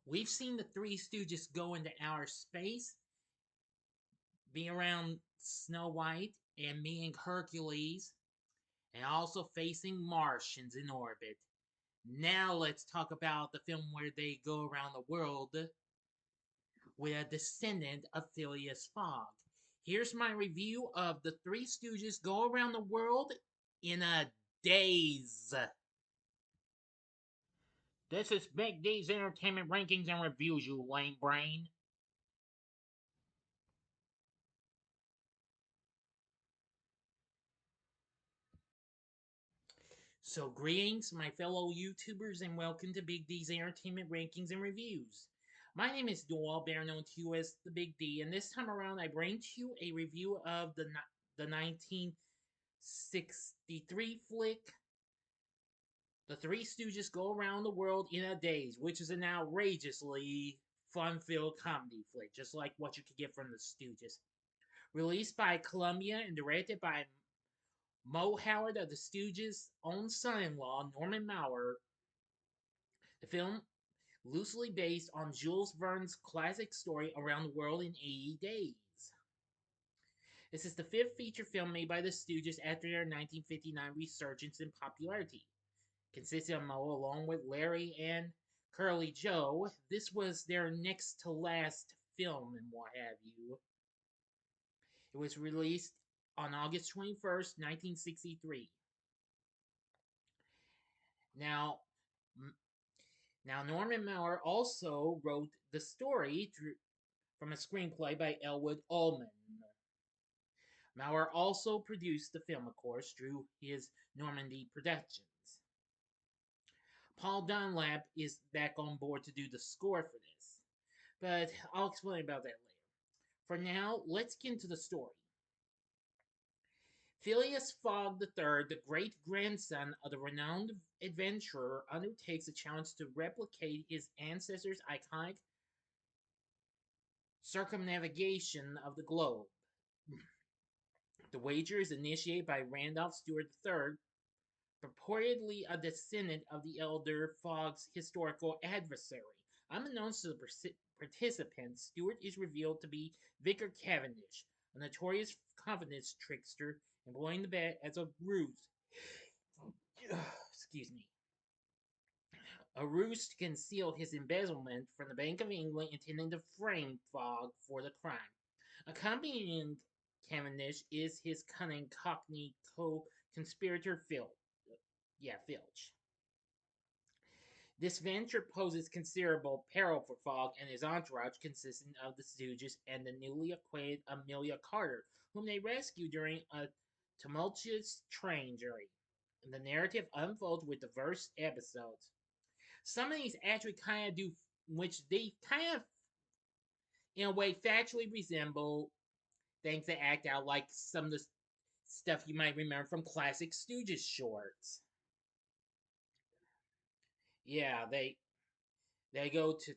We've seen the Three Stooges go into outer space, be around Snow White and meeting Hercules, and also facing Martians in orbit. Now let's talk about the film where they go around the world with a descendant of Phileas Fogg. Here's my review of the Three Stooges go around the world in a daze. This is Big D's Entertainment Rankings and Reviews, you lame brain. So, greetings, my fellow YouTubers, and welcome to Big D's Entertainment Rankings and Reviews. My name is Doyle, better known to you as the Big D, and this time around I bring to you a review of the 1963 flick, The Three Stooges Go Around the World in a Daze, which is an outrageously fun-filled comedy flick, just like what you could get from the Stooges. Released by Columbia and directed by Mo Howard of the Stooges' own son-in-law, Norman Maurer, the film loosely based on Jules Verne's classic story Around the World in 80 Days. This is the fifth feature film made by the Stooges after their 1959 resurgence in popularity. Consisting of Mo along with Larry and Curly Joe, this was their next to last film and what have you. It was released on August 21st, 1963. Now, now Norman Maurer also wrote the story from a screenplay by Elwood Ullman. Maurer also produced the film, of course, through his Normandy Productions. Paul Dunlap is back on board to do the score for this, but I'll explain about that later. For now, let's get into the story. Phileas Fogg III, the great grandson of the renowned adventurer, undertakes a challenge to replicate his ancestors' iconic circumnavigation of the globe. The wager is initiated by Randolph Stewart III, purportedly a descendant of the elder Fogg's historical adversary. Unbeknownst to the participants, Stewart is revealed to be Vicar Cavendish, a notorious confidence trickster, employing the bet as a ruse. Excuse me. A ruse to conceal his embezzlement from the Bank of England, intending to frame Fogg for the crime. Accompanying Cavendish is his cunning Cockney co-conspirator Filch. This venture poses considerable peril for Fogg and his entourage, consisting of the Stooges and the newly acquainted Amelia Carter, whom they rescue during a tumultuous train journey. And the narrative unfolds with diverse episodes. Some of these actually kind of do, which they kind of, in a way, factually resemble things that act out like some of the stuff you might remember from classic Stooges shorts. Yeah, they go to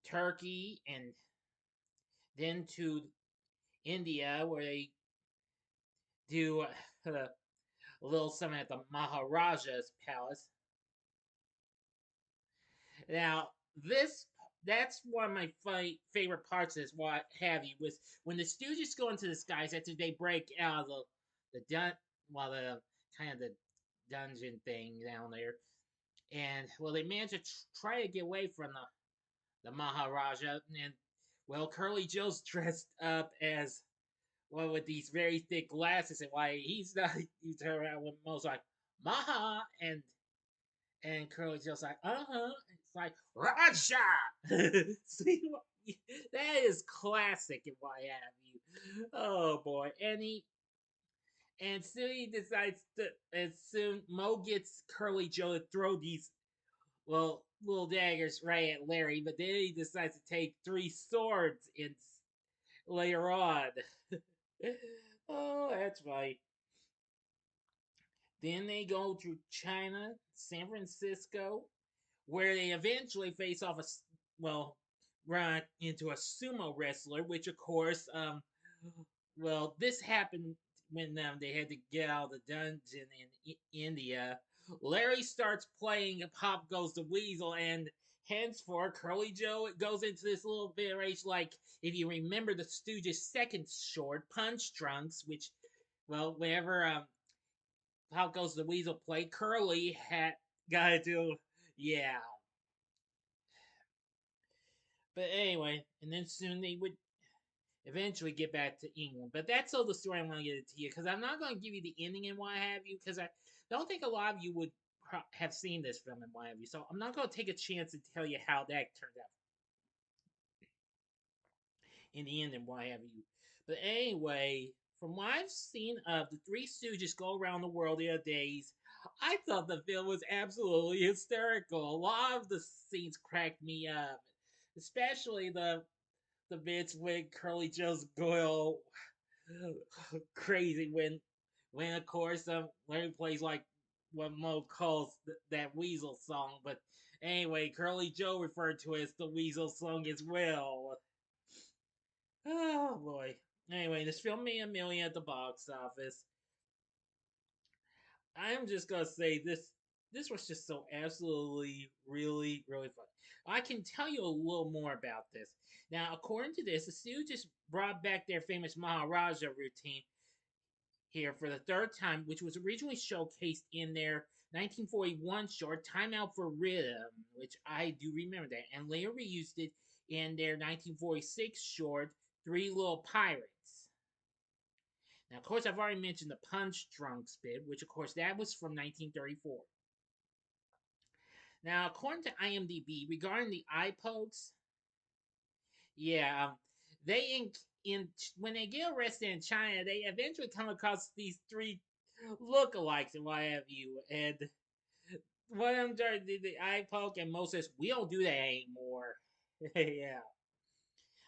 Turkey and then to India where they do a little something at the Maharaja's palace. Now, this that's one of my favorite parts is what have you was when the Stooges go into the skies after they break out of the kind of the dungeon thing down there, and well they manage to try to get away from the Maharaja, and well Curly Joe's dressed up as well with these very thick glasses, and why he's not he's around with most like Maha and Curly Joe's like, It's like, Raja! See, that is classic and what have you. Oh boy. And soon he decides to, as soon Mo gets Curly Joe to throw these, well, little daggers right at Larry, but then he decides to take three swords in later on. Oh, that's right. Then they go to China, San Francisco, where they eventually face off well, run into a sumo wrestler, which of course, well, this happened when they had to get out of the dungeon in India. Larry starts playing Pop Goes the Weasel, and henceforth, Curly Joe goes into this little bit of rage. Like, if you remember the Stooges' second short, Punch Drunks, which, well, whenever How Goes the Weasel play, Curly had got to do, yeah. But anyway, and then soon they would eventually get back to England. But that's all the story I want to get into you because I'm not going to give you the ending and what have you because I don't think a lot of you would have seen this film and what have you. So I'm not going to take a chance to tell you how that turned out in the end and what have you. But anyway, from what I've seen of the Three Stooges go around the world in a days, I thought the film was absolutely hysterical. A lot of the scenes cracked me up, especially the bits when Curly Joe's go crazy when of course Larry plays like what Mo calls that Weasel song. But anyway, Curly Joe referred to it as the Weasel song as well. Oh boy. Anyway, this film made a million at the box office. I'm just gonna say this was just so absolutely really fun. I can tell you a little more about this. Now, according to this, the Stooges brought back their famous Maharaja routine here for the third time, which was originally showcased in their 1941 short Time Out for Rhythm, which I do remember that, and later reused it in their 1946 short Three Little Pirates. Now, of course, I've already mentioned the Punch Drunks bit, which, of course, that was from 1934. Now, according to IMDb, regarding the eye pokes, yeah, they in when they get arrested in China, they eventually come across these three lookalikes and what have you. And one of them did the eye poke, and Mo says, "We don't do that anymore." Yeah.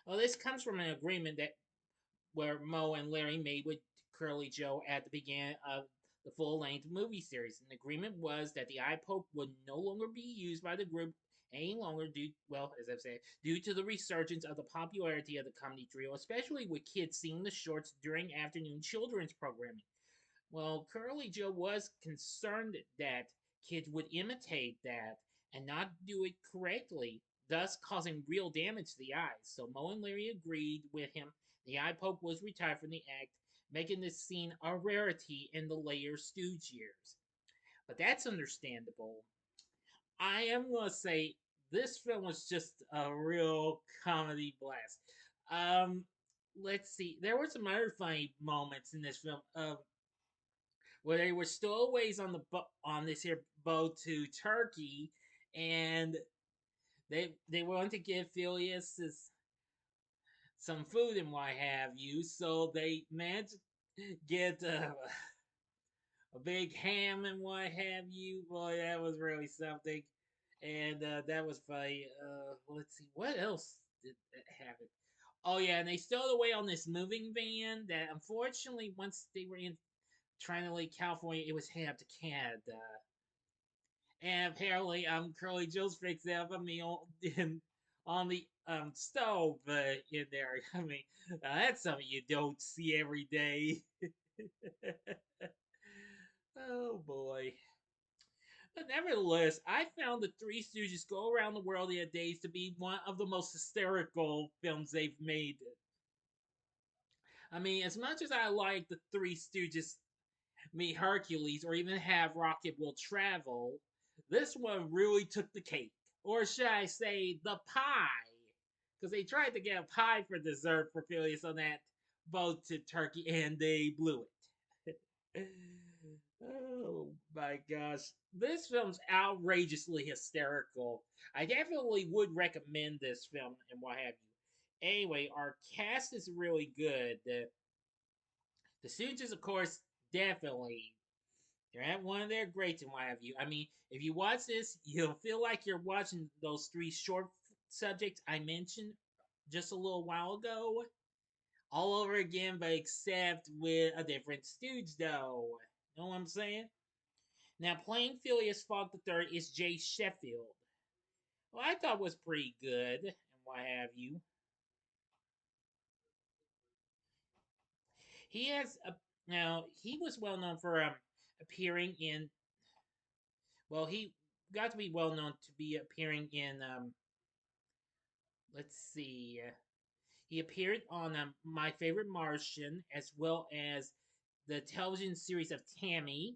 Well, this comes from an agreement that where Mo and Larry made with Curly Joe at the beginning of the full length movie series. And the agreement was that the eye poke would no longer be used by the group any longer due, well, as I've said, due to the resurgence of the popularity of the comedy trio, especially with kids seeing the shorts during afternoon children's programming. Well, Curly Joe was concerned that kids would imitate that and not do it correctly, thus causing real damage to the eyes. So Mo and Larry agreed with him. The eye poke was retired from the act, making this scene a rarity in the later Stooge years. But that's understandable. I am going to say this film was just a real comedy blast. Um, let's see. There were some other funny moments in this film. Where they were stowaways on the on this here boat to Turkey, and they wanted to give Phileas some food and what have you, so they managed to get a big ham and what have you. Boy, that was really something, and that was funny. Let's see, what else did that happen? Oh yeah, and they stowed away on this moving van that unfortunately once they were in trying to leave California, it was headed up to Canada. And apparently, Curly Joe's fixed up a meal in, on the stove in there. I mean, that's something you don't see every day. Oh boy. But nevertheless, I found the Three Stooges Go Around the World in a Daze to be one of the most hysterical films they've made. I mean, as much as I like the Three Stooges meet Hercules or even have Rocket Will Travel, this one really took the cake. Or should I say, the pie? Because they tried to get a pie for dessert for Phileas on that boat to Turkey and they blew it. Oh my gosh. This film's outrageously hysterical. I definitely would recommend this film and what have you. Anyway, our cast is really good. The Stooges, of course, definitely they're at one of their greats and what have you. I mean, if you watch this, you'll feel like you're watching those three short subjects I mentioned just a little while ago all over again, but except with a different Stooge, though. Know what I'm saying? Now, playing Phileas Fogg III is Jay Sheffield. Well, I thought was pretty good and what have you. He has a now he was well known for appearing in well he got to be well known to be appearing in. Let's see. He appeared on My Favorite Martian, as well as the television series of Tammy,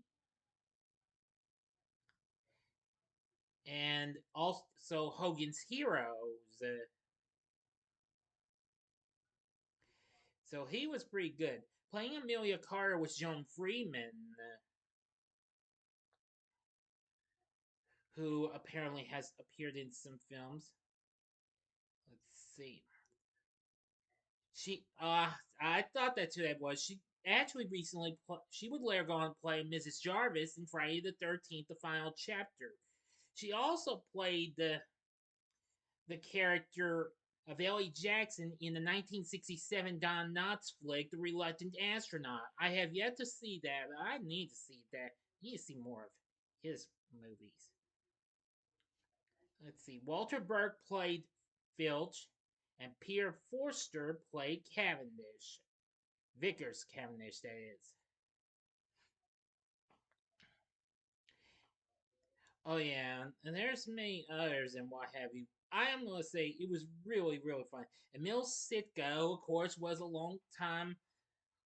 and also Hogan's Heroes. So he was pretty good. Playing Amelia Carter was Joan Freeman, who apparently has appeared in some films. Let's see. I thought that's who that was. She actually recently, she would later go on to play Mrs. Jarvis in Friday the 13th, the final chapter. She also played the character of Ellie Jackson in the 1967 Don Knotts flick, The Reluctant Astronaut. I have yet to see that, but I need to see that. I need to see more of his movies. Let's see. Walter Burke played Filch, and Pierre Forster played Cavendish. Vickers Cavendish, that is. Oh yeah, and there's many others and what have you. I am gonna say it was really, really fun. Emil Sitko, of course, was a long time,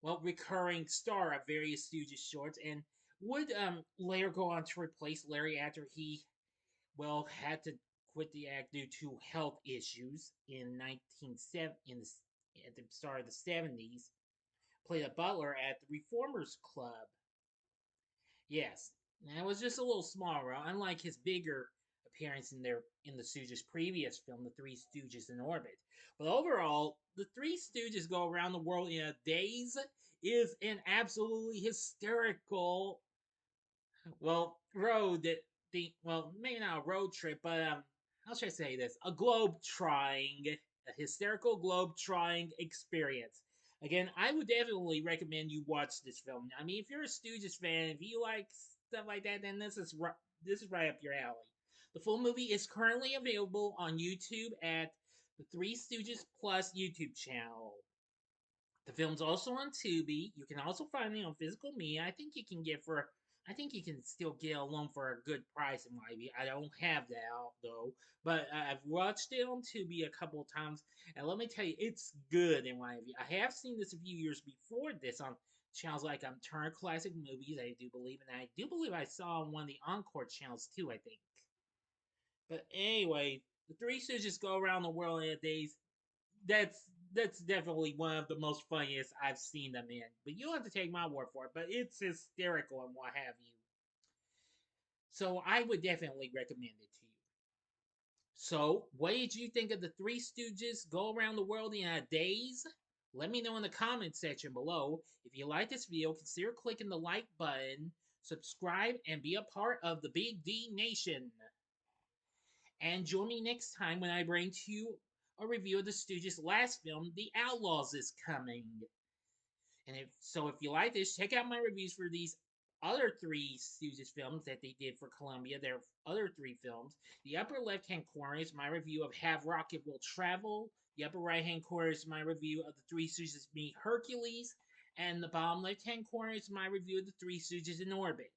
well, recurring star of various Stooges shorts, and would later go on to replace Larry after he, well, had to quit the act due to health issues in 1970 at the start of the 70s. Played a butler at the Reformers Club. Yes, and it was just a little smaller, unlike his bigger appearance in the Stooges' previous film, The Three Stooges in Orbit. But overall, The Three Stooges Go Around the World in a Daze is an absolutely hysterical, well, well, maybe not a road trip, but how should I say this? A globe-trotting, a hysterical globe-trotting experience. Again, I would definitely recommend you watch this film. I mean, if you're a Stooges fan, if you like stuff like that, then this is right up your alley. The full movie is currently available on YouTube at the Three Stooges Plus YouTube channel. The film's also on Tubi. You can also find it on physical media. I think you can still get a loan for a good price. In my view, I don't have that out though, but I've watched it on Tubi a couple of times, and let me tell you, it's good in my view. I have seen this a few years before this on channels like Turner Classic Movies. I do believe, and I do believe I saw on one of the Encore channels too. I think. But anyway, the Three Stooges Go Around the World in a Days, that's definitely one of the most funniest I've seen them in. But you'll have to take my word for it. But it's hysterical and what have you. So I would definitely recommend it to you. So, what did you think of the Three Stooges Go Around the World in a Daze? Let me know in the comments section below. If you like this video, consider clicking the like button, subscribe, and be a part of the Big D Nation. And join me next time when I bring to you a review of the Stooges' last film, The Outlaws is Coming. And if you like this, check out my reviews for these other three Stooges films that they did for Columbia. Their other three films. The upper left hand corner is my review of Have Rocket Will Travel. The upper right hand corner is my review of the Three Stooges Meet Hercules. And the bottom left hand corner is my review of the Three Stooges in Orbit.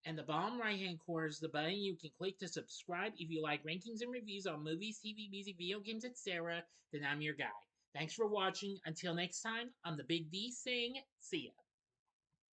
And the bottom right hand corner is the button you can click to subscribe if you like rankings and reviews on movies, TV, music, video games, etc. Then I'm your guy. Thanks for watching. Until next time, I'm the Big D saying, see ya.